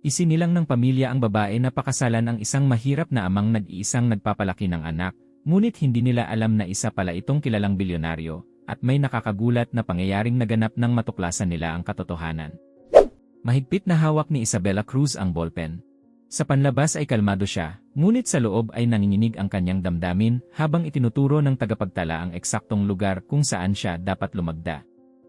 Isinilang ng pamilya ang babae na pakasalan ang isang mahirap na amang nag-iisang nagpapalaki ng anak, ngunit hindi nila alam na isa pala itong kilalang bilyonaryo, at may nakakagulat na pangyayaring naganap nang matuklasan nila ang katotohanan. Mahigpit na hawak ni Isabela Cruz ang ballpen. Sa panlabas ay kalmado siya, ngunit sa loob ay nanginginig ang kanyang damdamin habang itinuturo ng tagapagtala ang eksaktong lugar kung saan siya dapat lumagda.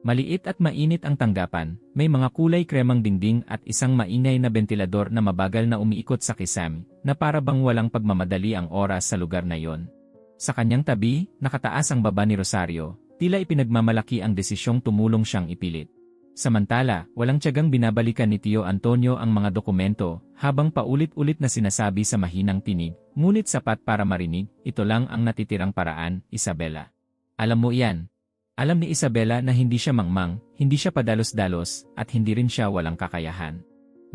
Maliit at mainit ang tanggapan, may mga kulay kremang dingding at isang maingay na bentilador na mabagal na umiikot sa kisame, na para bang walang pagmamadali ang oras sa lugar na yon. Sa kanyang tabi, nakataas ang baba ni Rosario, tila ipinagmamalaki ang desisyong tumulong siyang ipilit. Samantala, walang tiyagang binabalikan ni Tio Antonio ang mga dokumento, habang paulit-ulit na sinasabi sa mahinang tinig, ngunit sapat para marinig, ito lang ang natitirang paraan, Isabela. Alam mo iyan. Alam ni Isabela na hindi siya mangmang, hindi siya padalos-dalos, at hindi rin siya walang kakayahan.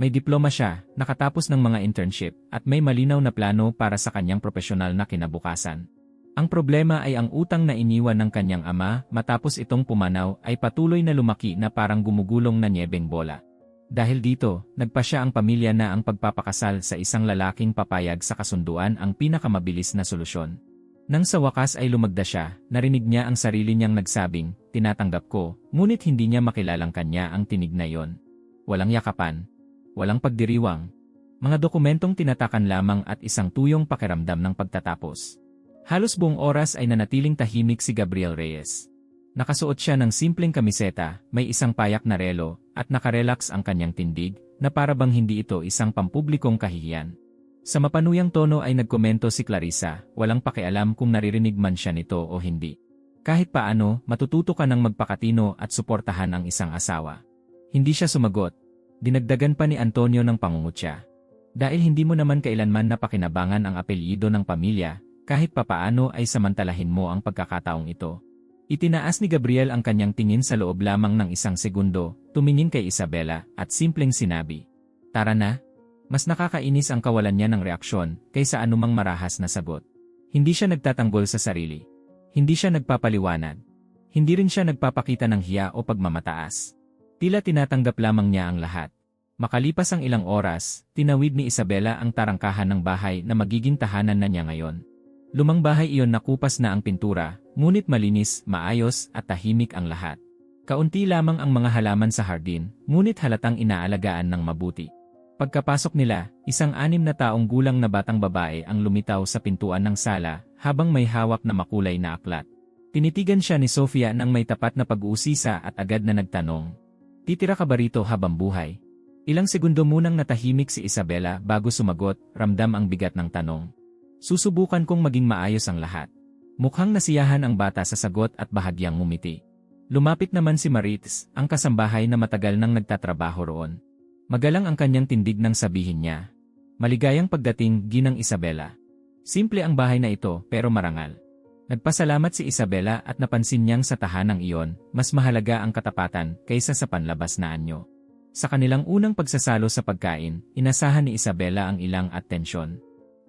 May diploma siya, nakatapos ng mga internship, at may malinaw na plano para sa kanyang profesional na kinabukasan. Ang problema ay ang utang na iniwan ng kanyang ama matapos itong pumanaw ay patuloy na lumaki na parang gumugulong na nyebeng bola. Dahil dito, nagpasya ang pamilya na ang pagpapakasal sa isang lalaking papayag sa kasunduan ang pinakamabilis na solusyon. Nang sa wakas ay lumagda siya, narinig niya ang sarili niyang nagsabing, tinatanggap ko, ngunit hindi niya makilalang kanya ang tinig na yon. Walang yakapan. Walang pagdiriwang. Mga dokumentong tinatakan lamang at isang tuyong pakiramdam ng pagtatapos. Halos buong oras ay nanatiling tahimik si Gabriel Reyes. Nakasuot siya ng simpleng kamiseta, may isang payak na relo, at nakarelax ang kanyang tindig, na para bang hindi ito isang pampublikong kahihiyan. Sa mapanuyang tono ay nagkomento si Clarissa, walang pakialam kung naririnig man siya nito o hindi. Kahit paano, matututo ka ng magpakatino at suportahan ang isang asawa. Hindi siya sumagot. Dinagdagan pa ni Antonio ng pangungutya. Dahil hindi mo naman kailanman napakinabangan ang apelyido ng pamilya, kahit papaano ay samantalahin mo ang pagkakataong ito. Itinaas ni Gabriel ang kanyang tingin sa loob lamang ng isang segundo, tumingin kay Isabela, at simpleng sinabi, "Tara na." Mas nakakainis ang kawalan niya ng reaksyon kaysa anumang marahas na sagot. Hindi siya nagtatanggol sa sarili. Hindi siya nagpapaliwanag. Hindi rin siya nagpapakita ng hiya o pagmamataas. Tila tinatanggap lamang niya ang lahat. Makalipas ang ilang oras, tinawid ni Isabela ang tarangkahan ng bahay na magiging tahanan na niya ngayon. Lumang bahay iyon nakupas na ang pintura, ngunit malinis, maayos at tahimik ang lahat. Kaunti lamang ang mga halaman sa hardin, ngunit halatang inaalagaan ng mabuti. Pagkapasok nila, isang 6 na taong gulang na batang babae ang lumitaw sa pintuan ng sala habang may hawak na makulay na aklat. Tinitigan siya ni Sofia nang may tapat na pag-uusisa at agad na nagtanong, "Titira ka ba rito habang buhay?" Ilang segundo munang natahimik si Isabela bago sumagot, ramdam ang bigat ng tanong. "Susubukan kong maging maayos ang lahat." Mukhang nasiyahan ang bata sa sagot at bahagyang ngumiti. Lumapit naman si Maritz, ang kasambahay na matagal nang nagtatrabaho roon. Magalang ang kanyang tindig nang sabihin niya, "Maligayang pagdating, Ginang Isabela." Simple ang bahay na ito pero marangal. Nagpasalamat si Isabela at napansin niyang sa tahanang iyon, mas mahalaga ang katapatan kaysa sa panlabas na anyo. Sa kanilang unang pagsasalo sa pagkain, inasahan ni Isabela ang ilang atensyon.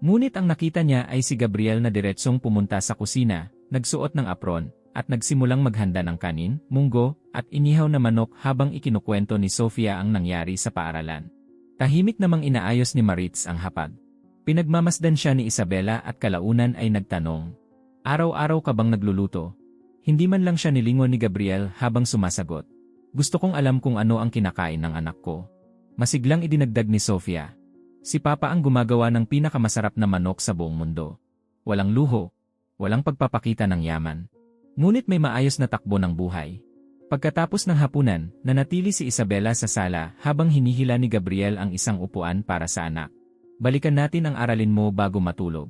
Ngunit ang nakita niya ay si Gabriel na diretsong pumunta sa kusina, nagsuot ng apron, at nagsimulang maghanda ng kanin, munggo, at inihaw na manok habang ikinukwento ni Sofia ang nangyari sa paaralan. Tahimik namang inaayos ni Maritz ang hapag. Pinagmamasdan siya ni Isabela at kalaunan ay nagtanong, "Araw-araw ka bang nagluluto?" Hindi man lang siya nilingon ni Gabriel habang sumasagot, "Gusto kong alam kung ano ang kinakain ng anak ko." Masiglang idinagdag ni Sofia, "Si Papa ang gumagawa ng pinakamasarap na manok sa buong mundo. Walang luho, walang pagpapakita ng yaman. Ngunit may maayos na takbo ng buhay." Pagkatapos ng hapunan, nanatili si Isabela sa sala habang hinihila ni Gabriel ang isang upuan para sa anak. "Balikan natin ang aralin mo bago matulog."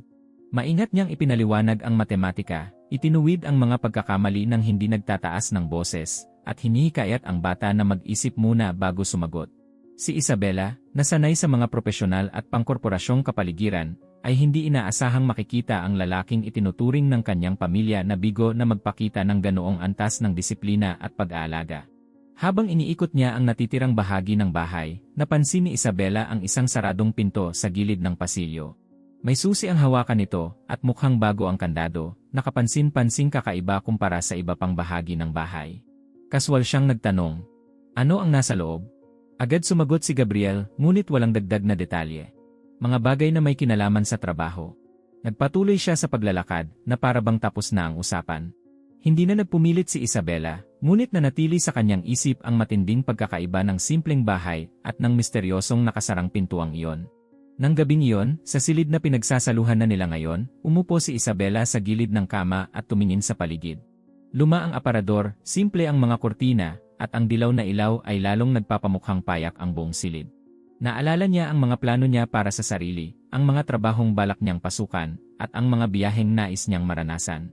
Maingat niyang ipinaliwanag ang matematika, itinuwid ang mga pagkakamali ng hindi nagtataas ng boses, at hinihikayat ang bata na mag-isip muna bago sumagot. Si Isabela, nasanay sa mga profesional at pangkorporasyong kapaligiran, ay hindi inaasahang makikita ang lalaking itinuturing ng kanyang pamilya na bigo na magpakita ng ganoong antas ng disiplina at pag-aalaga. Habang iniikot niya ang natitirang bahagi ng bahay, napansin ni Isabela ang isang saradong pinto sa gilid ng pasilyo. May susi ang hawakan nito, at mukhang bago ang kandado, nakapansin-pansing kakaiba kumpara sa iba pang bahagi ng bahay. Kaswal siyang nagtanong, "Ano ang nasa loob?" Agad sumagot si Gabriel, ngunit walang dagdag na detalye. Mga bagay na may kinalaman sa trabaho. Nagpatuloy siya sa paglalakad, na parabang tapos na ang usapan. Hindi na nagpumilit si Isabela, ngunit nanatili sa kanyang isip ang matinding pagkakaiba ng simpleng bahay at ng misteryosong nakasarang pintuang iyon. Nang gabing iyon, sa silid na pinagsasaluhan na nila ngayon, umupo si Isabela sa gilid ng kama at tumingin sa paligid. Luma ang aparador, simple ang mga kurtina, at ang dilaw na ilaw ay lalong nagpapamukhang payak ang buong silid. Naalala niya ang mga plano niya para sa sarili, ang mga trabahong balak niyang pasukan, at ang mga biyaheng nais niyang maranasan.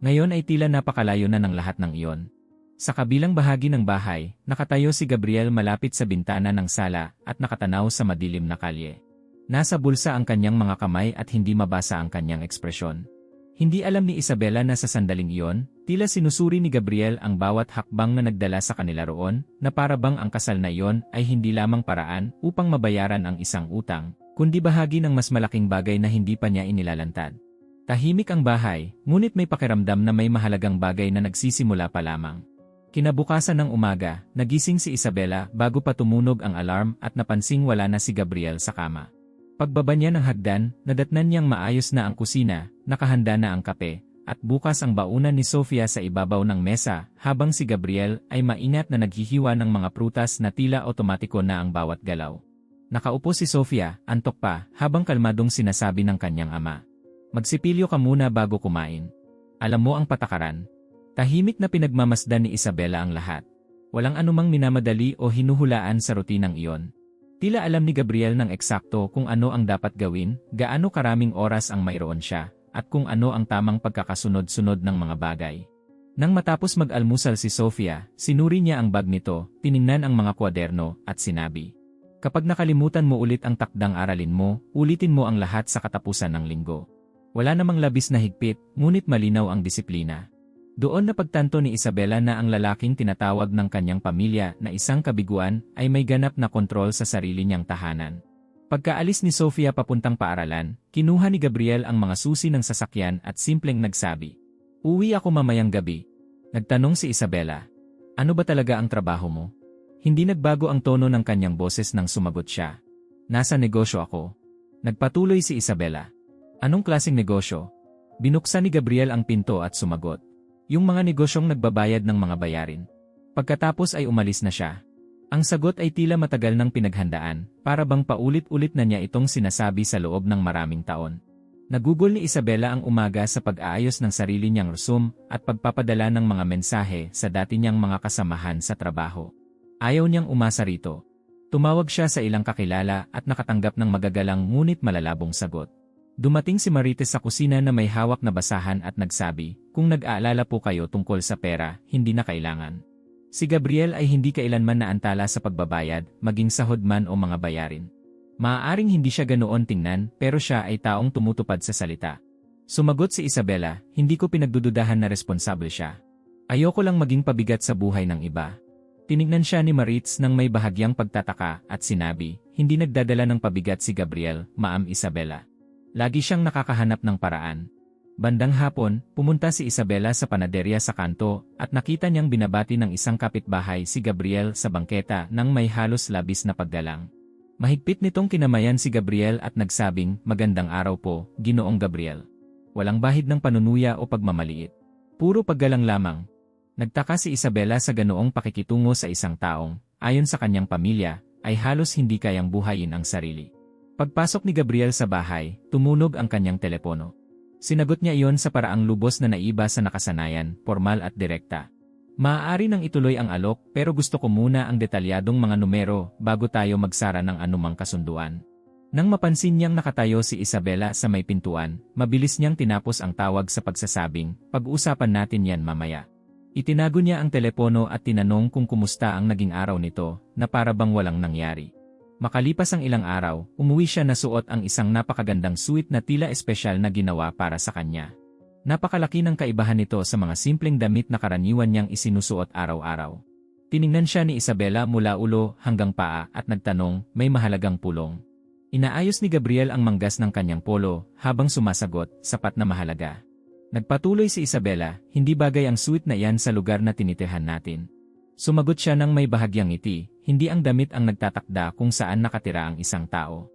Ngayon ay tila napakalayo na ng lahat ng iyon. Sa kabilang bahagi ng bahay, nakatayo si Gabriel malapit sa bintana ng sala at nakatanaw sa madilim na kalye. Nasa bulsa ang kanyang mga kamay at hindi mabasa ang kanyang ekspresyon. Hindi alam ni Isabela na sa sandaling iyon, tila sinusuri ni Gabriel ang bawat hakbang na nagdala sa kanila roon, na parabang ang kasal na iyon ay hindi lamang paraan upang mabayaran ang isang utang, kundi bahagi ng mas malaking bagay na hindi pa niya inilalantad. Tahimik ang bahay, ngunit may pakiramdam na may mahalagang bagay na nagsisimula pa lamang. Kinabukasan ng umaga, nagising si Isabela bago pa tumunog ang alarm at napansing wala na si Gabriel sa kama. Pagbaba niya ng hagdan, nadatnan niyang maayos na ang kusina, nakahanda na ang kape, at bukas ang baunan ni Sofia sa ibabaw ng mesa, habang si Gabriel ay maingat na naghihiwa ng mga prutas na tila otomatiko na ang bawat galaw. Nakaupo si Sofia, antok pa, habang kalmadong sinasabi ng kanyang ama. Magsipilyo ka muna bago kumain. Alam mo ang patakaran. Tahimik na pinagmamasdan ni Isabela ang lahat. Walang anumang minamadali o hinuhulaan sa rutinang iyon. Tila alam ni Gabriel ng eksakto kung ano ang dapat gawin, gaano karaming oras ang mayroon siya, at kung ano ang tamang pagkakasunod-sunod ng mga bagay. Nang matapos mag-almusal si Sofia, sinuri niya ang bag nito, tiningnan ang mga kwaderno, at sinabi, "Kapag nakalimutan mo ulit ang takdang aralin mo, ulitin mo ang lahat sa katapusan ng linggo." Wala namang labis na higpit, ngunit malinaw ang disiplina. Doon napagtanto ni Isabela na ang lalaking tinatawag ng kanyang pamilya na isang kabiguan ay may ganap na kontrol sa sarili niyang tahanan. Pagkaalis ni Sofia papuntang paaralan, kinuha ni Gabriel ang mga susi ng sasakyan at simpleng nagsabi, "Uwi ako mamayang gabi." Nagtanong si Isabela, "Ano ba talaga ang trabaho mo?" Hindi nagbago ang tono ng kanyang boses nang sumagot siya, "Nasa negosyo ako." Nagpatuloy si Isabela, "Anong klaseng negosyo?" Binuksan ni Gabriel ang pinto at sumagot, "Yung mga negosyong nagbabayad ng mga bayarin." Pagkatapos ay umalis na siya. Ang sagot ay tila matagal nang pinaghandaan, para bang paulit-ulit na niya itong sinasabi sa loob ng maraming taon. Nagugol ni Isabela ang umaga sa pag-aayos ng sarili niyang resume at pagpapadala ng mga mensahe sa dati niyang mga kasamahan sa trabaho. Ayaw niyang umasa rito. Tumawag siya sa ilang kakilala at nakatanggap ng magagalang ngunit malalabong sagot. Dumating si Marites sa kusina na may hawak na basahan at nagsabi, "Kung nag-aalala po kayo tungkol sa pera, hindi na kailangan." Si Gabriel ay hindi kailanman naantala sa pagbabayad, maging sahod man o mga bayarin. Maaaring hindi siya ganoon tingnan, pero siya ay taong tumutupad sa salita. Sumagot si Isabela, "Hindi ko pinagdududahan na responsable siya. Ayoko lang maging pabigat sa buhay ng iba." Tinignan siya ni Maritz nang may bahagyang pagtataka at sinabi, "Hindi nagdadala ng pabigat si Gabriel, Ma'am Isabela. Lagi siyang nakakahanap ng paraan." Bandang hapon, pumunta si Isabela sa panaderya sa kanto at nakita niyang binabati ng isang kapitbahay si Gabriel sa bangketa nang may halos labis na paggalang. Mahigpit nitong kinamayan si Gabriel at nagsabing, "Magandang araw po, Ginoong Gabriel." Walang bahid ng panunuya o pagmamaliit. Puro paggalang lamang. Nagtaka si Isabela sa ganoong pakikitungo sa isang taong, ayon sa kanyang pamilya, ay halos hindi kayang buhayin ang sarili. Pagpasok ni Gabriel sa bahay, tumunog ang kanyang telepono. Sinagot niya iyon sa paraang lubos na naiba sa nakasanayan, formal at direkta. "Maaari nang ituloy ang alok pero gusto ko muna ang detalyadong mga numero bago tayo magsara ng anumang kasunduan." Nang mapansin niyang nakatayo si Isabela sa may pintuan, mabilis niyang tinapos ang tawag sa pagsasabing, "Pag-uusapan natin yan mamaya." Itinago niya ang telepono at tinanong kung kumusta ang naging araw nito, na para bang walang nangyari. Makalipas ang ilang araw, umuwi siya na suot ang isang napakagandang suit na tila espesyal na ginawa para sa kanya. Napakalaki ng kaibahan nito sa mga simpleng damit na karaniwan niyang isinusuot araw-araw. Tiningnan siya ni Isabela mula ulo hanggang paa at nagtanong, "May mahalagang pulong?" Inaayos ni Gabriel ang manggas ng kanyang polo habang sumasagot, "Sapat na mahalaga." Nagpatuloy si Isabela, "Hindi bagay ang suit na iyan sa lugar na tinitirahan natin." Sumagot siya ng may bahagyang ngiti, hindi ang damit ang nagtatakda kung saan nakatira ang isang tao.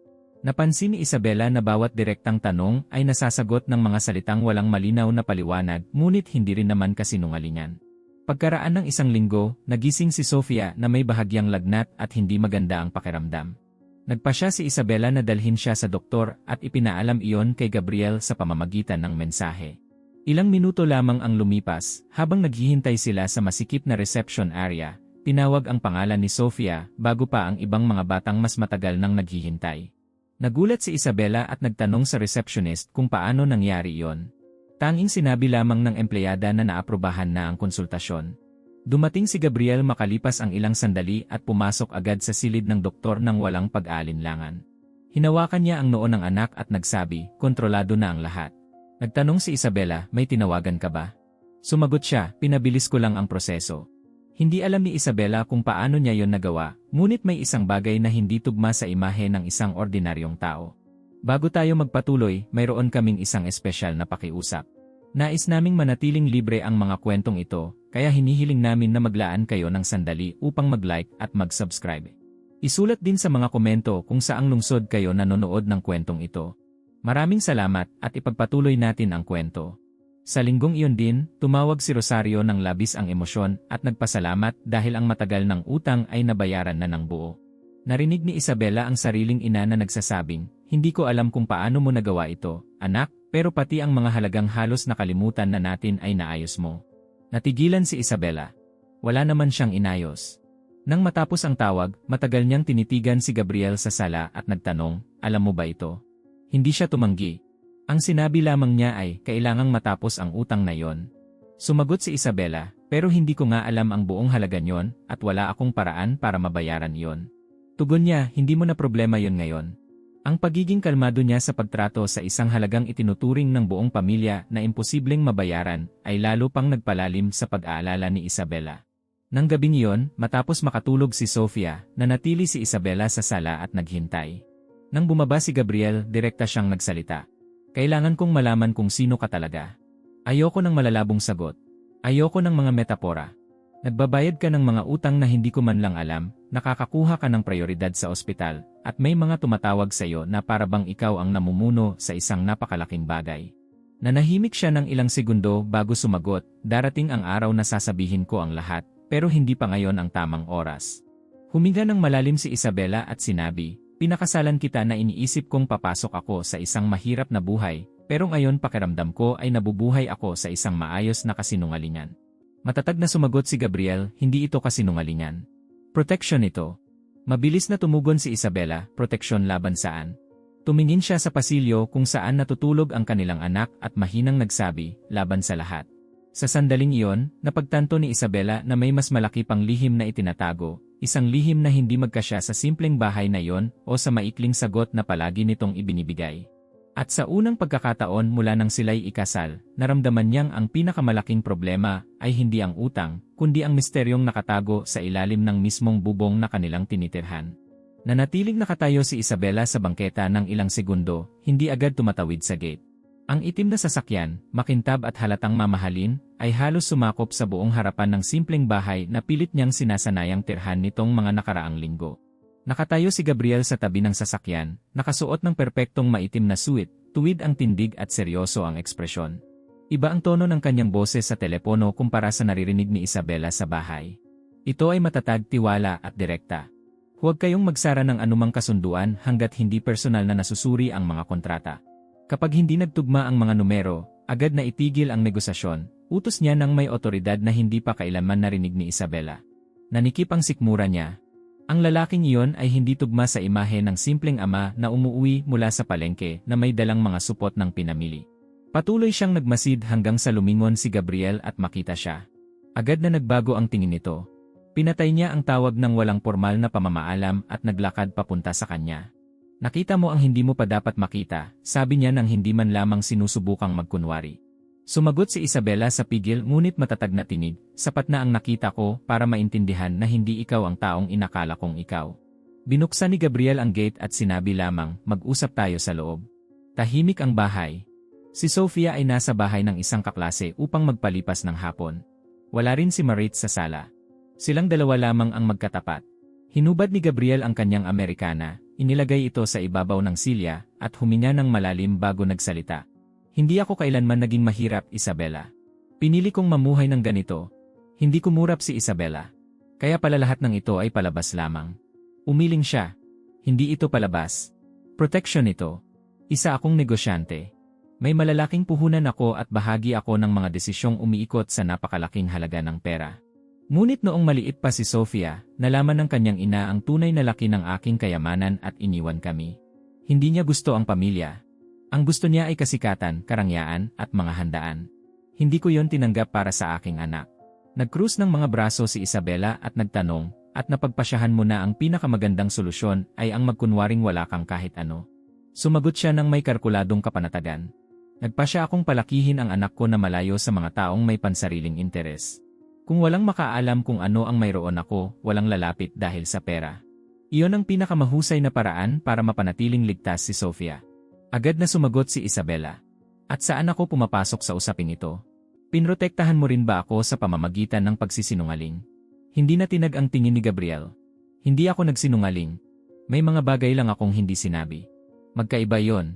Napansin ni Isabela na bawat direktang tanong ay nasasagot ng mga salitang walang malinaw na paliwanag, ngunit hindi rin naman kasinungalingan. Pagkaraan ng isang linggo, nagising si Sofia na may bahagyang lagnat at hindi maganda ang pakiramdam. Nagpasya si Isabela na dalhin siya sa doktor at ipinaalam iyon kay Gabriel sa pamamagitan ng mensahe. Ilang minuto lamang ang lumipas, habang naghihintay sila sa masikip na reception area, tinawag ang pangalan ni Sofia bago pa ang ibang mga batang mas matagal nang naghihintay. Nagulat si Isabela at nagtanong sa receptionist kung paano nangyari iyon. Tanging sinabi lamang ng empleyada na naaprubahan na ang konsultasyon. Dumating si Gabriel makalipas ang ilang sandali at pumasok agad sa silid ng doktor nang walang pag-aalinlangan. Hinawakan niya ang noo ng anak at nagsabi, kontrolado na ang lahat. Nagtanong si Isabela, may tinawagan ka ba? Sumagot siya, pinabilis ko lang ang proseso. Hindi alam ni Isabela kung paano niya yon nagawa, ngunit may isang bagay na hindi tugma sa imahe ng isang ordinaryong tao. Bago tayo magpatuloy, mayroon kaming isang espesyal na pakiusap. Nais naming manatiling libre ang mga kwentong ito, kaya hinihiling namin na maglaan kayo ng sandali upang mag-like at mag-subscribe. Isulat din sa mga komento kung saang lungsod kayo nanonood ng kwentong ito. Maraming salamat at ipagpatuloy natin ang kwento. Sa linggong iyon din, tumawag si Rosario ng labis ang emosyon at nagpasalamat dahil ang matagal ng utang ay nabayaran na ng buo. Narinig ni Isabela ang sariling ina na nagsasabing, hindi ko alam kung paano mo nagawa ito, anak, pero pati ang mga halagang halos nakalimutan na natin ay naayos mo. Natigilan si Isabela. Wala naman siyang inayos. Nang matapos ang tawag, matagal niyang tinitigan si Gabriel sa sala at nagtanong, alam mo ba ito? Hindi siya tumanggi. Ang sinabi lamang niya ay, kailangang matapos ang utang na yon. Sumagot si Isabela, pero hindi ko nga alam ang buong halaga niyon at wala akong paraan para mabayaran iyon. Tugon niya, hindi mo na problema yon ngayon. Ang pagiging kalmado niya sa pagtrato sa isang halagang itinuturing ng buong pamilya na imposibleng mabayaran ay lalo pang nagpalalim sa pag-aalala ni Isabela. Nang gabing iyon, matapos makatulog si Sofia, nanatili si Isabela sa sala at naghintay. Nang bumaba si Gabriel, direkta siyang nagsalita. Kailangan kong malaman kung sino ka talaga. Ayoko ng malalabong sagot. Ayoko ng mga metapora. Nagbabayad ka ng mga utang na hindi ko man lang alam, nakakakuha ka ng prioridad sa ospital, at may mga tumatawag sa iyo na parabang ikaw ang namumuno sa isang napakalaking bagay. Nanahimik siya ng ilang segundo bago sumagot, darating ang araw na sasabihin ko ang lahat, pero hindi pa ngayon ang tamang oras. Huminga ng malalim si Isabela at sinabi, pinakasalan kita na iniisip kong papasok ako sa isang mahirap na buhay, pero ngayon pakiramdam ko ay nabubuhay ako sa isang maayos na kasinungalingan. Matatag na sumagot si Gabriel, hindi ito kasinungalingan. Proteksyon ito. Mabilis na tumugon si Isabela, proteksyon laban saan? Tumingin siya sa pasilyo kung saan natutulog ang kanilang anak at mahinang nagsabi, laban sa lahat. Sa sandaling iyon, napagtanto ni Isabela na may mas malaki pang lihim na itinatago, isang lihim na hindi magkasya sa simpleng bahay na iyon o sa maikling sagot na palagi nitong ibinibigay. At sa unang pagkakataon mula nang sila'y ikasal, naramdaman niyang ang pinakamalaking problema ay hindi ang utang, kundi ang misteryong nakatago sa ilalim ng mismong bubong na kanilang tinitirhan. Nanatiling nakatayo si Isabela sa bangketa ng ilang segundo, hindi agad tumatawid sa gate. Ang itim na sasakyan, makintab at halatang mamahalin, ay halos sumakop sa buong harapan ng simpleng bahay na pilit niyang sinasanayang tirhan nitong mga nakaraang linggo. Nakatayo si Gabriel sa tabi ng sasakyan, nakasuot ng perpektong maitim na suit, tuwid ang tindig at seryoso ang ekspresyon. Iba ang tono ng kanyang boses sa telepono kumpara sa naririnig ni Isabela sa bahay. Ito ay matatag, tiwala at direkta. Huwag kayong magsara ng anumang kasunduan hanggat hindi personal na nasusuri ang mga kontrata. Kapag hindi nagtugma ang mga numero, agad na itigil ang negosasyon, utos niya ng may otoridad na hindi pa kailanman narinig ni Isabela. Nanikip ang sikmura niya. Ang lalaking iyon ay hindi tugma sa imahe ng simpleng ama na umuwi mula sa palengke na may dalang mga supot ng pinamili. Patuloy siyang nagmasid hanggang sa lumingon si Gabriel at makita siya. Agad na nagbago ang tingin nito. Pinatay niya ang tawag ng walang formal na pamamaalam at naglakad papunta sa kanya. Nakita mo ang hindi mo pa dapat makita, sabi niya nang hindi man lamang sinusubukang magkunwari. Sumagot si Isabela sa pigil ngunit matatag na tinig, sapat na ang nakita ko para maintindihan na hindi ikaw ang taong inakala kong ikaw. Binuksan ni Gabriel ang gate at sinabi lamang, mag-usap tayo sa loob. Tahimik ang bahay. Si Sofia ay nasa bahay ng isang kaklase upang magpalipas ng hapon. Wala rin si Marit sa sala. Silang dalawa lamang ang magkatapat. Hinubad ni Gabriel ang kanyang Amerikana, inilagay ito sa ibabaw ng silya, at huminga ng malalim bago nagsalita. Hindi ako kailanman naging mahirap, Isabela. Pinili kong mamuhay ng ganito. Hindi kumurap si Isabela. Kaya pala lahat ng ito ay palabas lamang. Umiling siya. Hindi ito palabas. Protection ito. Isa akong negosyante. May malalaking puhunan ako at bahagi ako ng mga desisyong umiikot sa napakalaking halaga ng pera. Ngunit noong maliit pa si Sofia, nalaman ng kanyang ina ang tunay na laki ng aking kayamanan at iniwan kami. Hindi niya gusto ang pamilya. Ang gusto niya ay kasikatan, karangyaan, at mga handaan. Hindi ko yon tinanggap para sa aking anak. Nagkrus ng mga braso si Isabela at nagtanong, at napagpasyahan mo na ang pinakamagandang solusyon ay ang magkunwaring wala kang kahit ano. Sumagot siya ng may kalkuladong kapanatagan. Nagpasya akong palakihin ang anak ko na malayo sa mga taong may pansariling interes. Kung walang makaalam kung ano ang mayroon ako, walang lalapit dahil sa pera. Iyon ang pinakamahusay na paraan para mapanatiling ligtas si Sofia. Agad na sumagot si Isabela. At saan ako pumapasok sa usaping ito? Pinrotektahan mo rin ba ako sa pamamagitan ng pagsisinungaling? Hindi na tinag ang tingin ni Gabriel. Hindi ako nagsinungaling. May mga bagay lang akong hindi sinabi. Magkaiba yon.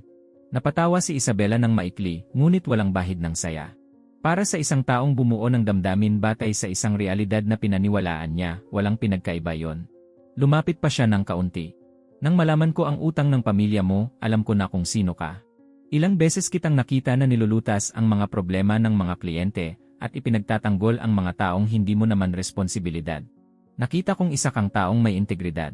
Napatawa si Isabela ng maikli, ngunit walang bahid ng saya. Para sa isang taong bumuo ng damdamin batay sa isang realidad na pinaniwalaan niya, walang pinagkaiba yon. Lumapit pa siya ng kaunti. Nang malaman ko ang utang ng pamilya mo, alam ko na kung sino ka. Ilang beses kitang nakita na nilulutas ang mga problema ng mga kliyente, at ipinagtatanggol ang mga taong hindi mo naman responsibilidad. Nakita kong isa kang taong may integridad.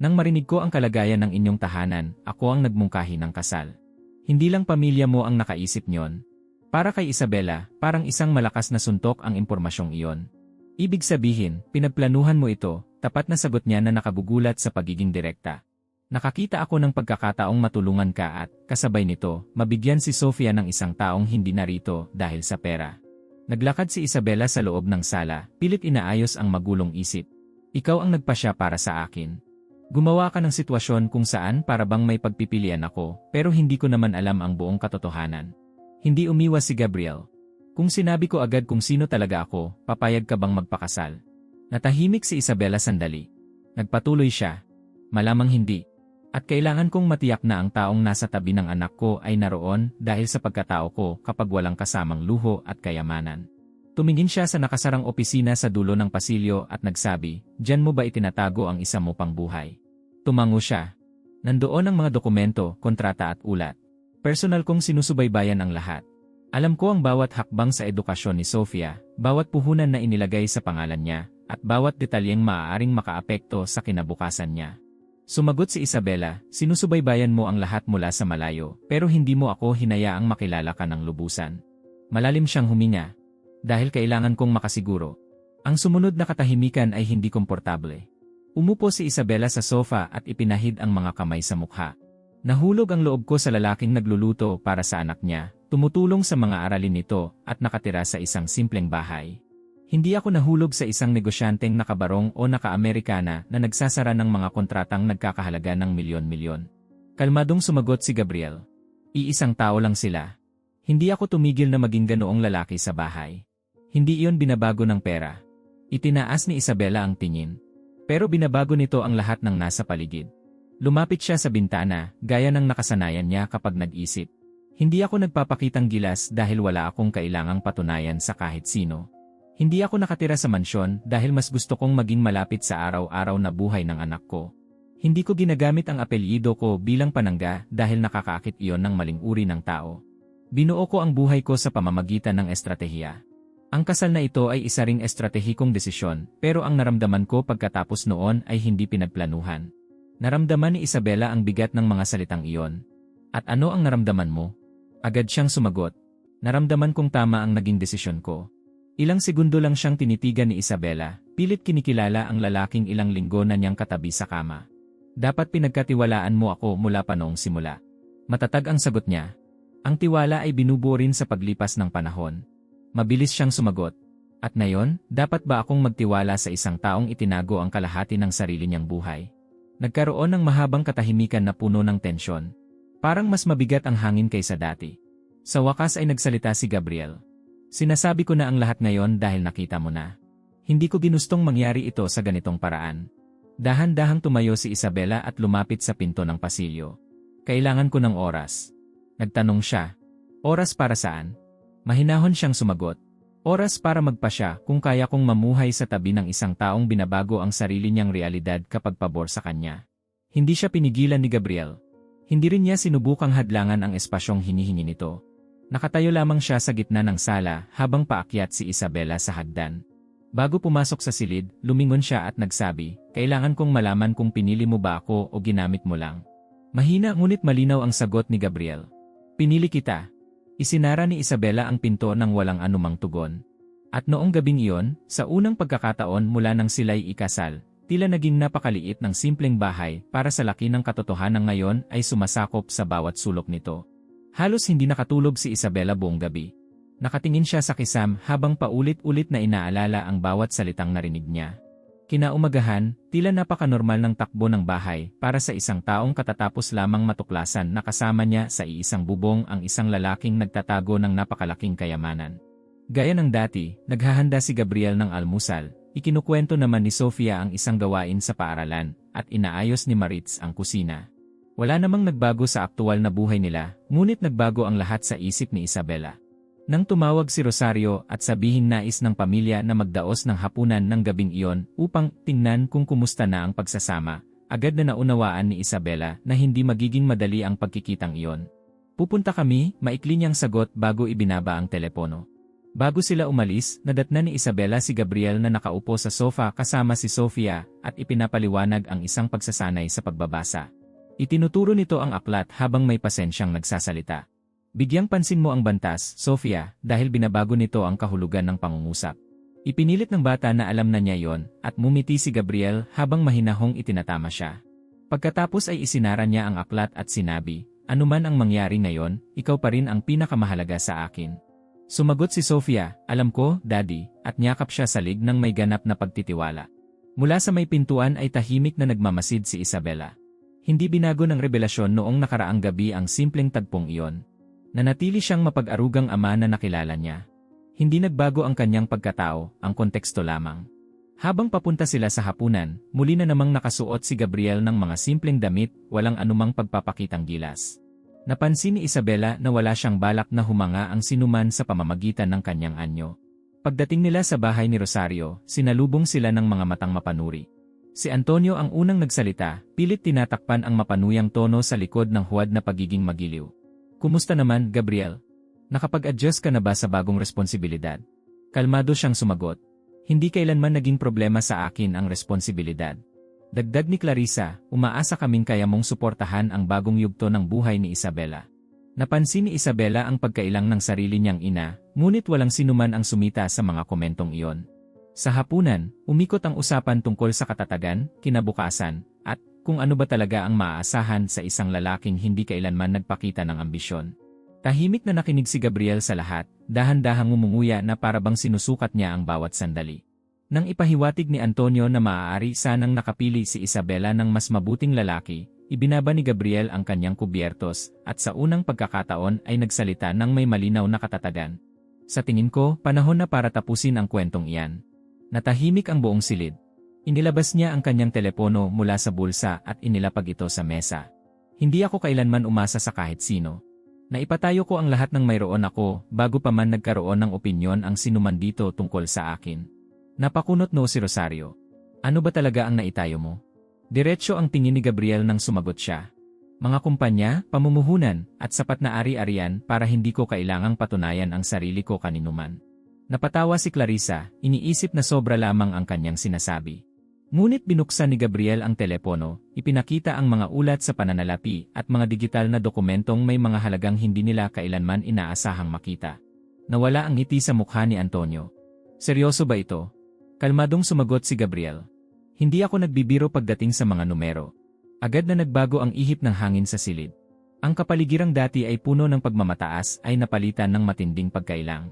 Nang marinig ko ang kalagayan ng inyong tahanan, ako ang nagmungkahi ng kasal. Hindi lang pamilya mo ang nakaisip niyon. Para kay Isabela, parang isang malakas na suntok ang impormasyong iyon. Ibig sabihin, pinagplanuhan mo ito, tapat na sagot niya na nakagugulat sa pagiging direkta. Nakakita ako ng pagkakataong matulungan ka at, kasabay nito, mabigyan si Sofia ng isang taong hindi narito dahil sa pera. Naglakad si Isabela sa loob ng sala, pilit inaayos ang magulong isip. Ikaw ang nagpasya para sa akin. Gumawa ka ng sitwasyon kung saan para bang may pagpipilian ako, pero hindi ko naman alam ang buong katotohanan. Hindi umiwas si Gabriel. Kung sinabi ko agad kung sino talaga ako, papayag ka bang magpakasal? Natahimik si Isabela sandali. Nagpatuloy siya. Malamang hindi. At kailangan kong matiyak na ang taong nasa tabi ng anak ko ay naroon dahil sa pagkatao ko kapag walang kasamang luho at kayamanan. Tumingin siya sa nakasarang opisina sa dulo ng pasilyo at nagsabi, "Diyan mo ba itinatago ang isa mo pang buhay?" Tumango siya. Nandoon ang mga dokumento, kontrata at ulat. Personal kong sinusubaybayan ang lahat. Alam ko ang bawat hakbang sa edukasyon ni Sofia, bawat puhunan na inilagay sa pangalan niya, at bawat detalyeng maaaring makaapekto sa kinabukasan niya. Sumagot si Isabela, sinusubaybayan mo ang lahat mula sa malayo, pero hindi mo ako hinayaang makilala ka ng lubusan. Malalim siyang huminga. Dahil kailangan kong makasiguro. Ang sumunod na katahimikan ay hindi komportable. Umupo si Isabela sa sofa at ipinahid ang mga kamay sa mukha. Nahulog ang loob ko sa lalaking nagluluto para sa anak niya, tumutulong sa mga aralin nito, at nakatira sa isang simpleng bahay. Hindi ako nahulog sa isang negosyanteng nakabarong o naka-Amerikana na nagsasara ng mga kontratang nagkakahalaga ng milyon-milyon. Kalmadong sumagot si Gabriel. Iisang tao lang sila. Hindi ako tumigil na maging ganoong lalaki sa bahay. Hindi iyon binabago ng pera. Itinaas ni Isabela ang tingin. Pero binabago nito ang lahat ng nasa paligid. Lumapit siya sa bintana, gaya ng nakasanayan niya kapag nag-isip. Hindi ako nagpapakitang gilas dahil wala akong kailangang patunayan sa kahit sino. Hindi ako nakatira sa mansyon dahil mas gusto kong maging malapit sa araw-araw na buhay ng anak ko. Hindi ko ginagamit ang apelyido ko bilang panangga dahil nakakaakit iyon ng maling uri ng tao. Binuo ko ang buhay ko sa pamamagitan ng estratehiya. Ang kasal na ito ay isa ring estratehikong desisyon, pero ang naramdaman ko pagkatapos noon ay hindi pinagplanuhan. Naramdaman ni Isabela ang bigat ng mga salitang iyon. At ano ang naramdaman mo? Agad siyang sumagot. Naramdaman kong tama ang naging desisyon ko. Ilang segundo lang siyang tinitigan ni Isabela, pilit kinikilala ang lalaking ilang linggo na niyang katabi sa kama. Dapat pinagkatiwalaan mo ako mula pa noong simula. Matatag ang sagot niya. Ang tiwala ay binubuo rin sa paglipas ng panahon. Mabilis siyang sumagot. At ngayon, dapat ba akong magtiwala sa isang taong itinago ang kalahati ng sarili niyang buhay? Nagkaroon ng mahabang katahimikan na puno ng tensyon. Parang mas mabigat ang hangin kaysa dati. Sa wakas ay nagsalita si Gabriel. Sinasabi ko na ang lahat ngayon dahil nakita mo na. Hindi ko ginustong mangyari ito sa ganitong paraan. Dahan-dahang tumayo si Isabela at lumapit sa pinto ng pasilyo. Kailangan ko ng oras. Nagtanong siya. Oras para saan? Mahinahon siyang sumagot. Oras para magpasya kung kaya kong mamuhay sa tabi ng isang taong binabago ang sarili niyang realidad kapag pabor sa kanya. Hindi siya pinigilan ni Gabriel. Hindi rin niya sinubukang hadlangan ang espasyong hinihingi nito. Nakatayo lamang siya sa gitna ng sala habang paakyat si Isabela sa hagdan. Bago pumasok sa silid, lumingon siya at nagsabi, kailangan kong malaman kung pinili mo ba ako o ginamit mo lang. Mahina ngunit malinaw ang sagot ni Gabriel. Pinili kita. Isinara ni Isabela ang pinto ng walang anumang tugon. At noong gabing iyon, sa unang pagkakataon mula nang sila'y ikasal, tila naging napakaliit ng simpleng bahay para sa laki ng katotohanan ngayon ay sumasakop sa bawat sulok nito. Halos hindi nakatulog si Isabela buong gabi. Nakatingin siya sa kisam habang paulit-ulit na inaalala ang bawat salitang narinig niya. Kinaumagahan, tila napakanormal ng takbo ng bahay para sa isang taong katatapos lamang matuklasan na kasama niya sa iisang bubong ang isang lalaking nagtatago ng napakalaking kayamanan. Gaya ng dati, naghahanda si Gabriel ng almusal, ikinukwento naman ni Sofia ang isang gawain sa paaralan, at inaayos ni Maritz ang kusina. Wala namang nagbago sa aktual na buhay nila, ngunit nagbago ang lahat sa isip ni Isabela. Nang tumawag si Rosario at sabihing nais ng pamilya na magdaos ng hapunan ng gabing iyon upang tingnan kung kumusta na ang pagsasama, agad na naunawaan ni Isabela na hindi magiging madali ang pagkikitang iyon. Pupunta kami, maikli niyang sagot bago ibinaba ang telepono. Bago sila umalis, nadatnan ni Isabela si Gabriel na nakaupo sa sofa kasama si Sofia at ipinapaliwanag ang isang pagsasanay sa pagbabasa. Itinuturo nito ang aklat habang may pasensyang nagsasalita. Bigyang pansin mo ang bantas, Sofia, dahil binabago nito ang kahulugan ng pangungusap. Ipinilit ng bata na alam na niya yon, at mumiti si Gabriel habang mahinahong itinatama siya. Pagkatapos ay isinara niya ang aklat at sinabi, anuman ang mangyari ngayon, ikaw pa rin ang pinakamahalaga sa akin. Sumagot si Sofia, alam ko, Daddy, at niyakap siya sa lig ng may ganap na pagtitiwala. Mula sa may pintuan ay tahimik na nagmamasid si Isabela. Hindi binago ng revelasyon noong nakaraang gabi ang simpleng tagpong iyon. Nanatili siyang mapag-arugang ama na nakilala niya. Hindi nagbago ang kanyang pagkatao, ang konteksto lamang. Habang papunta sila sa hapunan, muli na namang nakasuot si Gabriel ng mga simpleng damit, walang anumang pagpapakitang gilas. Napansin ni Isabela na wala siyang balak na humanga ang sinuman sa pamamagitan ng kanyang anyo. Pagdating nila sa bahay ni Rosario, sinalubong sila ng mga matang mapanuri. Si Antonio ang unang nagsalita, pilit tinatakpan ang mapanuyang tono sa likod ng huwad na pagiging magiliw. Kumusta naman, Gabriel? Nakapag-adjust ka na ba sa bagong responsibilidad? Kalmado siyang sumagot. Hindi kailanman naging problema sa akin ang responsibilidad. Dagdag ni Clarissa, umaasa kaming kaya mong suportahan ang bagong yugto ng buhay ni Isabela. Napansin ni Isabela ang pagkailang ng sarili niyang ina, ngunit walang sinuman ang sumita sa mga komentong iyon. Sa hapunan, umikot ang usapan tungkol sa katatagan, kinabukasan, at kung ano ba talaga ang maaasahan sa isang lalaking hindi kailanman nagpakita ng ambisyon. Tahimik na nakinig si Gabriel sa lahat, dahan-dahang umunguya na parabang sinusukat niya ang bawat sandali. Nang ipahiwatig ni Antonio na maaari sanang nakapili si Isabela ng mas mabuting lalaki, ibinaba ni Gabriel ang kanyang kubyertos at sa unang pagkakataon ay nagsalita ng may malinaw na katatagan. Sa tingin ko, panahon na para tapusin ang kwentong iyan. Natahimik ang buong silid. Inilabas niya ang kanyang telepono mula sa bulsa at inilapag ito sa mesa. Hindi ako kailanman umasa sa kahit sino. Naipatayo ko ang lahat ng mayroon ako bago pa man nagkaroon ng opinyon ang sinuman dito tungkol sa akin. Napakunot no si Rosario. Ano ba talaga ang naitayo mo? Diretso ang tingin ni Gabriel nang sumagot siya. Mga kumpanya, pamumuhunan, at sapat na ari-arian para hindi ko kailangang patunayan ang sarili ko kaninuman. Napatawa si Clarissa, iniisip na sobra lamang ang kanyang sinasabi. Ngunit binuksan ni Gabriel ang telepono, ipinakita ang mga ulat sa pananalapi at mga digital na dokumentong may mga halagang hindi nila kailanman inaasahang makita. Nawala ang ngiti sa mukha ni Antonio. Seryoso ba ito? Kalmadong sumagot si Gabriel. Hindi ako nagbibiro pagdating sa mga numero. Agad na nagbago ang ihip ng hangin sa silid. Ang kapaligirang dati ay puno ng pagmamataas ay napalitan ng matinding pagkailang.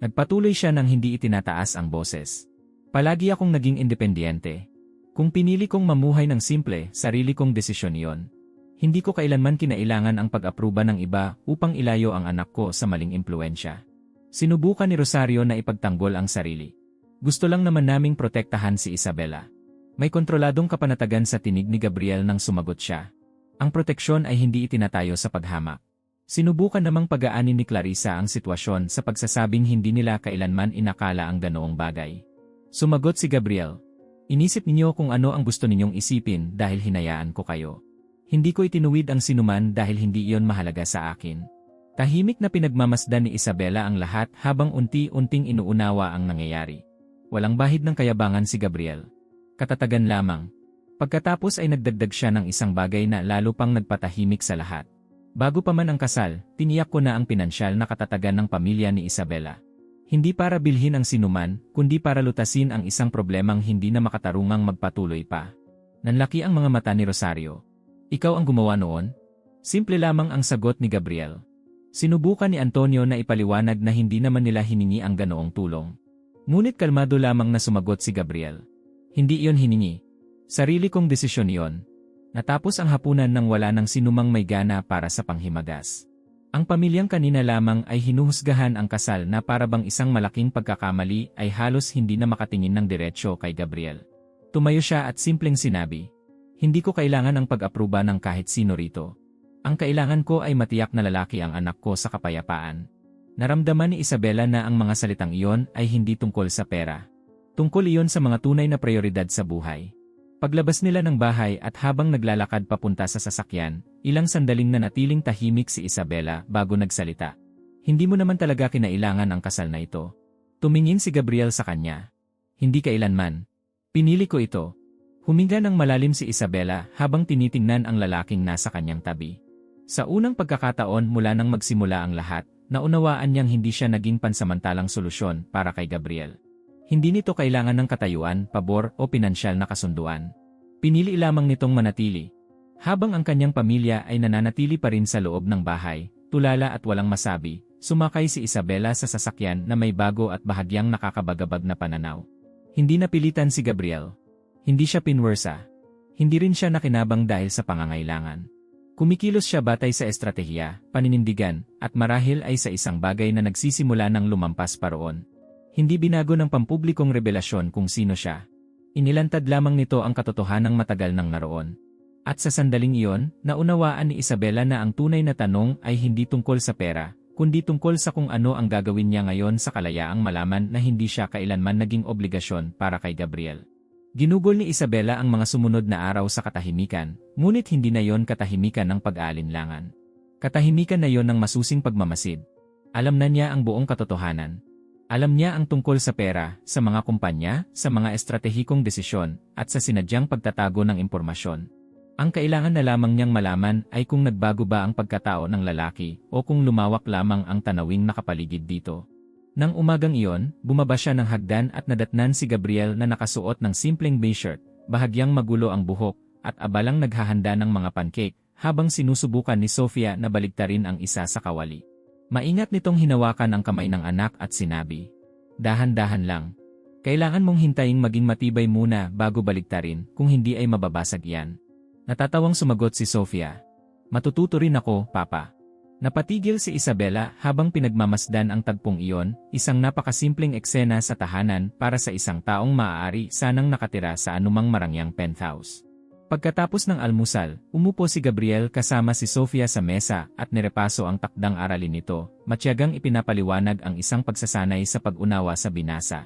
Nagpatuloy siya nang hindi itinataas ang boses. Palagi akong naging independyente. Kung pinili kong mamuhay ng simple, sarili kong desisyon iyon. Hindi ko kailanman kinailangan ang pag-apruba ng iba upang ilayo ang anak ko sa maling impluensya. Sinubukan ni Rosario na ipagtanggol ang sarili. Gusto lang naman naming protektahan si Isabela. May kontroladong kapanatagan sa tinig ni Gabriel nang sumagot siya. Ang proteksyon ay hindi itinatayo sa paghamak. Sinubukan namang pag-aanin ni Clarissa ang sitwasyon sa pagsasabing hindi nila kailanman inakala ang ganoong bagay. Sumagot si Gabriel. Inisip ninyo kung ano ang gusto ninyong isipin dahil hinayaan ko kayo. Hindi ko itinuwid ang sinuman dahil hindi iyon mahalaga sa akin. Tahimik na pinagmamasdan ni Isabela ang lahat habang unti-unting inuunawa ang nangyayari. Walang bahid ng kayabangan si Gabriel. Katatagan lamang. Pagkatapos ay nagdagdag siya ng isang bagay na lalo pang nagpatahimik sa lahat. Bago pa man ang kasal, tiniyak ko na ang pinansyal na katatagan ng pamilya ni Isabela. Hindi para bilhin ang sinuman, kundi para lutasin ang isang problemang hindi na makatarungang magpatuloy pa. Nanlaki ang mga mata ni Rosario. Ikaw ang gumawa noon? Simple lamang ang sagot ni Gabriel. Sinubukan ni Antonio na ipaliwanag na hindi naman nila hiningi ang ganoong tulong. Ngunit kalmado lamang na sumagot si Gabriel. Hindi iyon hiningi. Sarili kong desisyon iyon. Natapos ang hapunan nang wala ng sinumang may gana para sa panghimagas. Ang pamilyang kanina lamang ay hinuhusgahan ang kasal na para bang isang malaking pagkakamali ay halos hindi na makatingin ng diretsyo kay Gabriel. Tumayo siya at simpleng sinabi, hindi ko kailangan ang pag-apruba ng kahit sino rito. Ang kailangan ko ay matiyak na lalaki ang anak ko sa kapayapaan. Naramdaman ni Isabela na ang mga salitang iyon ay hindi tungkol sa pera. Tungkol iyon sa mga tunay na prioridad sa buhay. Paglabas nila ng bahay at habang naglalakad papunta sa sasakyan, ilang sandaling nanatiling tahimik si Isabela bago nagsalita. Hindi mo naman talaga kinailangan ang kasal na ito. Tumingin si Gabriel sa kanya. Hindi kailanman. Pinili ko ito. Huminga ng malalim si Isabela habang tinitingnan ang lalaking nasa kanyang tabi. Sa unang pagkakataon mula nang magsimula ang lahat, naunawaan niyang hindi siya naging pansamantalang solusyon para kay Gabriel. Hindi nito kailangan ng katayuan, pabor o pinansyal na kasunduan. Pinili lamang nitong manatili. Habang ang kanyang pamilya ay nananatili pa rin sa loob ng bahay, tulala at walang masabi, sumakay si Isabela sa sasakyan na may bago at bahagyang nakakabagabag na pananaw. Hindi napilitan si Gabriel. Hindi siya pinwersa. Hindi rin siya nakinabang dahil sa pangangailangan. Kumikilos siya batay sa estratehiya, paninindigan, at marahil ay sa isang bagay na nagsisimula ng lumampas pa roon. Hindi binago ng pampublikong revelasyon kung sino siya. Inilantad lamang nito ang katotohanang matagal nang naroon. At sa sandaling iyon, naunawaan ni Isabela na ang tunay na tanong ay hindi tungkol sa pera, kundi tungkol sa kung ano ang gagawin niya ngayon sa kalayaang malaman na hindi siya kailanman naging obligasyon para kay Gabriel. Ginugol ni Isabela ang mga sumunod na araw sa katahimikan, ngunit hindi na yon katahimikan ng pag-aalinlangan. Katahimikan na yon ng masusing pagmamasid. Alam na niya ang buong katotohanan. Alam niya ang tungkol sa pera, sa mga kumpanya, sa mga estratehikong desisyon, at sa sinadyang pagtatago ng impormasyon. Ang kailangan na lamang niyang malaman ay kung nagbago ba ang pagkatao ng lalaki o kung lumawak lamang ang tanawing nakapaligid dito. Nang umagang iyon, bumaba siya ng hagdan at nadatnan si Gabriel na nakasuot ng simpleng beige shirt, bahagyang magulo ang buhok, at abalang naghahanda ng mga pancake, habang sinusubukan ni Sofia na baligtarin ang isa sa kawali. Maingat nitong hinawakan ang kamay ng anak at sinabi, dahan-dahan lang. Kailangan mong hintayin maging matibay muna bago baligtarin, kung hindi ay mababasag yan. Natatawang sumagot si Sofia. Matututo rin ako, Papa. Napatigil si Isabela habang pinagmamasdan ang tagpong iyon, isang napakasimpleng eksena sa tahanan para sa isang taong maaari sanang nakatira sa anumang marangyang penthouse. Pagkatapos ng almusal, umupo si Gabriel kasama si Sofia sa mesa at nirepaso ang takdang aralin nito, matyagang ipinapaliwanag ang isang pagsasanay sa pag-unawa sa binasa.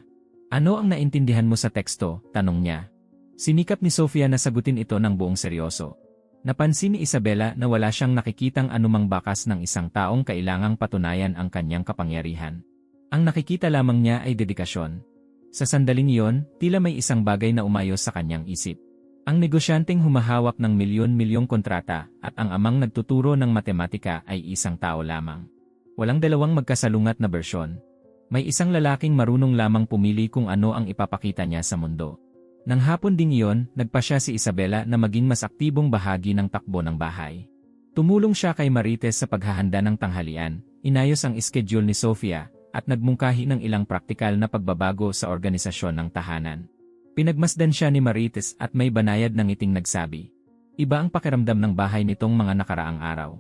Ano ang naintindihan mo sa teksto? Tanong niya. Sinikap ni Sofia na sagutin ito ng buong seryoso. Napansin ni Isabela na wala siyang nakikitang anumang bakas ng isang taong kailangang patunayan ang kanyang kapangyarihan. Ang nakikita lamang niya ay dedikasyon. Sa sandaling iyon, tila may isang bagay na umayos sa kanyang isip. Ang negosyanteng humahawak ng milyon-milyong kontrata at ang amang nagtuturo ng matematika ay isang tao lamang. Walang dalawang magkasalungat na bersyon. May isang lalaking marunong lamang pumili kung ano ang ipapakita niya sa mundo. Nang hapon ding iyon, nagpasya si Isabela na maging mas aktibong bahagi ng takbo ng bahay. Tumulong siya kay Marites sa paghahanda ng tanghalian, inayos ang schedule ni Sofia, at nagmungkahi ng ilang praktikal na pagbabago sa organisasyon ng tahanan. Pinagmasdan siya ni Marites at may banayad ng ngiting nagsabi. Iba ang pakiramdam ng bahay nitong mga nakaraang araw.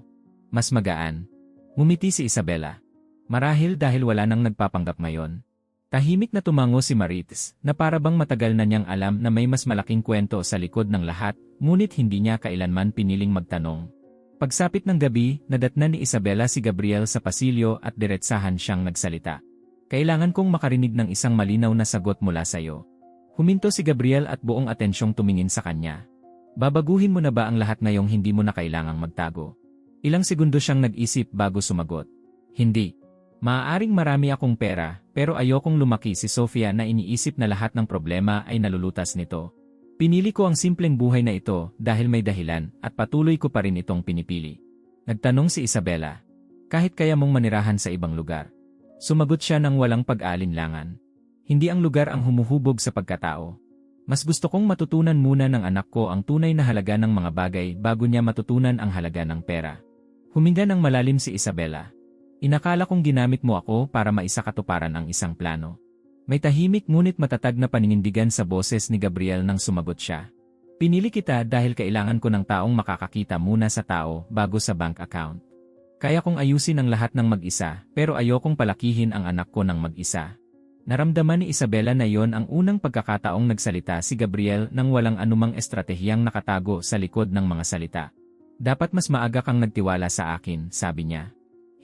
Mas magaan. Ngumiti si Isabela. Marahil dahil wala nang nagpapanggap ngayon. Tahimik na tumango si Marites, na para bang matagal na niyang alam na may mas malaking kwento sa likod ng lahat, ngunit hindi niya kailanman piniling magtanong. Pagsapit ng gabi, nadatnan ni Isabela si Gabriel sa pasilyo at diretsahan siyang nagsalita. Kailangan kong makarinig ng isang malinaw na sagot mula sa iyo. Huminto si Gabriel at buong atensyong tumingin sa kanya. Babaguhin mo na ba ang lahat ngayong hindi mo na kailangang magtago? Ilang segundo siyang nag-isip bago sumagot. Hindi. Maaaring marami akong pera, pero ayokong lumaki si Sofia na iniisip na lahat ng problema ay nalulutas nito. Pinili ko ang simpleng buhay na ito dahil may dahilan at patuloy ko pa rin itong pinipili. Nagtanong si Isabela. Kahit kaya mong manirahan sa ibang lugar. Sumagot siya ng walang pag-aalinlangan. Hindi ang lugar ang humuhubog sa pagkatao. Mas gusto kong matutunan muna ng anak ko ang tunay na halaga ng mga bagay bago niya matutunan ang halaga ng pera. Huminga ng malalim si Isabela. Inakala kong ginamit mo ako para maisakatuparan ang isang plano. May tahimik ngunit matatag na paninindigan sa boses ni Gabriel nang sumagot siya. Pinili kita dahil kailangan ko ng taong makakakita muna sa tao bago sa bank account. Kaya kong ayusin ang lahat ng mag-isa, pero ayokong palakihin ang anak ko ng mag-isa. Naramdaman ni Isabela na yon ang unang pagkakataong nagsalita si Gabriel nang walang anumang estratehiyang nakatago sa likod ng mga salita. Dapat mas maaga kang nagtiwala sa akin, sabi niya.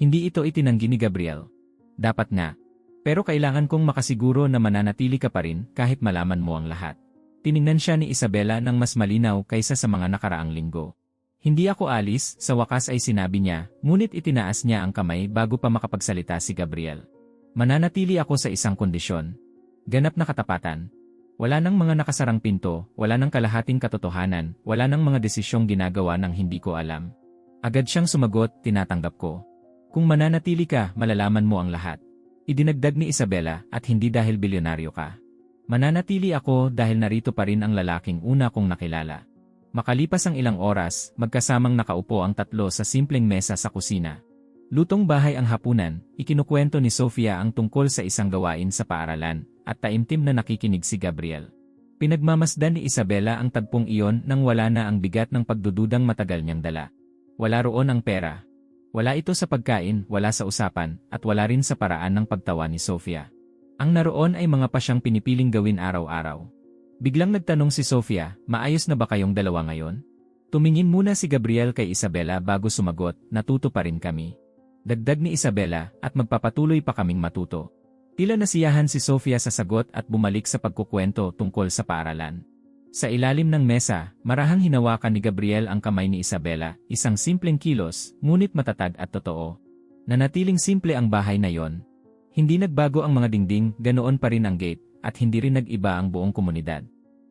Hindi ito itinanggi ni Gabriel. Dapat nga. Pero kailangan kong makasiguro na mananatili ka pa rin kahit malaman mo ang lahat. Tiningnan siya ni Isabela ng mas malinaw kaysa sa mga nakaraang linggo. Hindi ako alis, sa wakas ay sinabi niya, ngunit itinaas niya ang kamay bago pa makapagsalita si Gabriel. Mananatili ako sa isang kondisyon. Ganap na katapatan. Wala nang mga nakasarang pinto, wala nang kalahating katotohanan, wala nang mga desisyong ginagawa ng hindi ko alam. Agad siyang sumagot, tinatanggap ko. Kung mananatili ka, malalaman mo ang lahat. Idinagdag ni Isabela, at hindi dahil bilyonaryo ka. Mananatili ako dahil narito pa rin ang lalaking una kong nakilala. Makalipas ang ilang oras, magkasamang nakaupo ang tatlo sa simpleng mesa sa kusina. Lutong bahay ang hapunan, ikinukwento ni Sofia ang tungkol sa isang gawain sa paaralan, at taimtim na nakikinig si Gabriel. Pinagmamasdan ni Isabela ang tagpong iyon nang wala na ang bigat ng pagdududang matagal niyang dala. Wala roon ang pera. Wala ito sa pagkain, wala sa usapan, at wala rin sa paraan ng pagtawa ni Sofia. Ang naroon ay mga pasyang pinipiling gawin araw-araw. Biglang nagtanong si Sofia, maayos na ba kayong dalawa ngayon? Tumingin muna si Gabriel kay Isabela bago sumagot, natuto pa rin kami. Dagdag ni Isabela, at magpapatuloy pa kaming matuto. Tila nasiyahan si Sofia sa sagot at bumalik sa pagkukwento tungkol sa paaralan. Sa ilalim ng mesa, marahang hinawakan ni Gabriel ang kamay ni Isabela, isang simpleng kilos, ngunit matatag at totoo. Nanatiling simple ang bahay na yon. Hindi nagbago ang mga dingding, ganoon pa rin ang gate, at hindi rin nag-iba ang buong komunidad.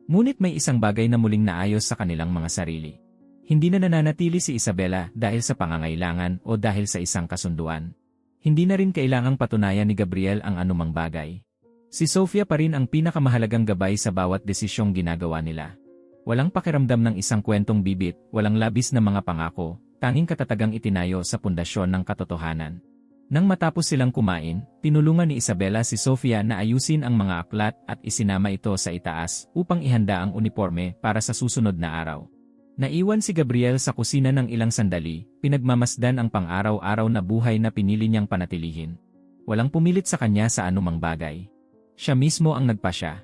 Ngunit may isang bagay na muling naayos sa kanilang mga sarili. Hindi na nananatili si Isabela dahil sa pangangailangan o dahil sa isang kasunduan. Hindi na rin kailangang patunayan ni Gabriel ang anumang bagay. Si Sofia pa rin ang pinakamahalagang gabay sa bawat desisyong ginagawa nila. Walang pakiramdam ng isang kwentong bibit, walang labis na mga pangako, tanging katatagang itinayo sa pundasyon ng katotohanan. Nang matapos silang kumain, tinulungan ni Isabela si Sofia na ayusin ang mga aklat at isinama ito sa itaas upang ihanda ang uniforme para sa susunod na araw. Naiwan si Gabriel sa kusina ng ilang sandali, pinagmamasdan ang pang-araw-araw na buhay na pinili niyang panatilihin. Walang pumilit sa kanya sa anumang bagay. Siya mismo ang nagpasya.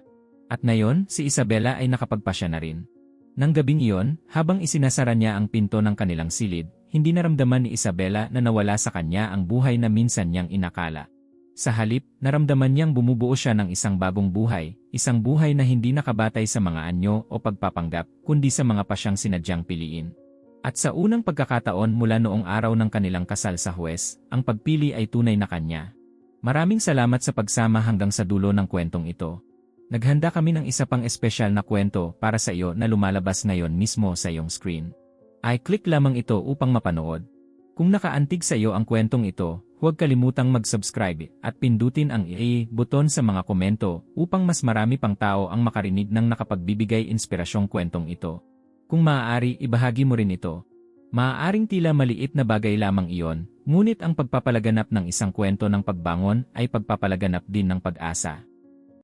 At ngayon, si Isabela ay nakapagpasya na rin. Nang gabing iyon, habang isinasara niya ang pinto ng kanilang silid, hindi naramdaman ni Isabela na nawala sa kanya ang buhay na minsan niyang inakala. Sa halip, naramdaman niyang bumubuo siya ng isang bagong buhay, isang buhay na hindi nakabatay sa mga anyo o pagpapanggap, kundi sa mga pasyang sinadyang piliin. At sa unang pagkakataon mula noong araw ng kanilang kasal sa Huwes, ang pagpili ay tunay na kanya. Maraming salamat sa pagsama hanggang sa dulo ng kwentong ito. Naghanda kami ng isa pang espesyal na kwento para sa iyo na lumalabas ngayon mismo sa iyong screen. I-click lamang ito upang mapanood. Kung nakaantig sa iyo ang kwentong ito, huwag kalimutang mag-subscribe at pindutin ang i-button sa mga komento upang mas marami pang tao ang makarinig ng nakapagbibigay inspirasyong kwentong ito. Kung maaari, ibahagi mo rin ito. Maaaring tila maliit na bagay lamang iyon, ngunit ang pagpapalaganap ng isang kwento ng pagbangon ay pagpapalaganap din ng pag-asa.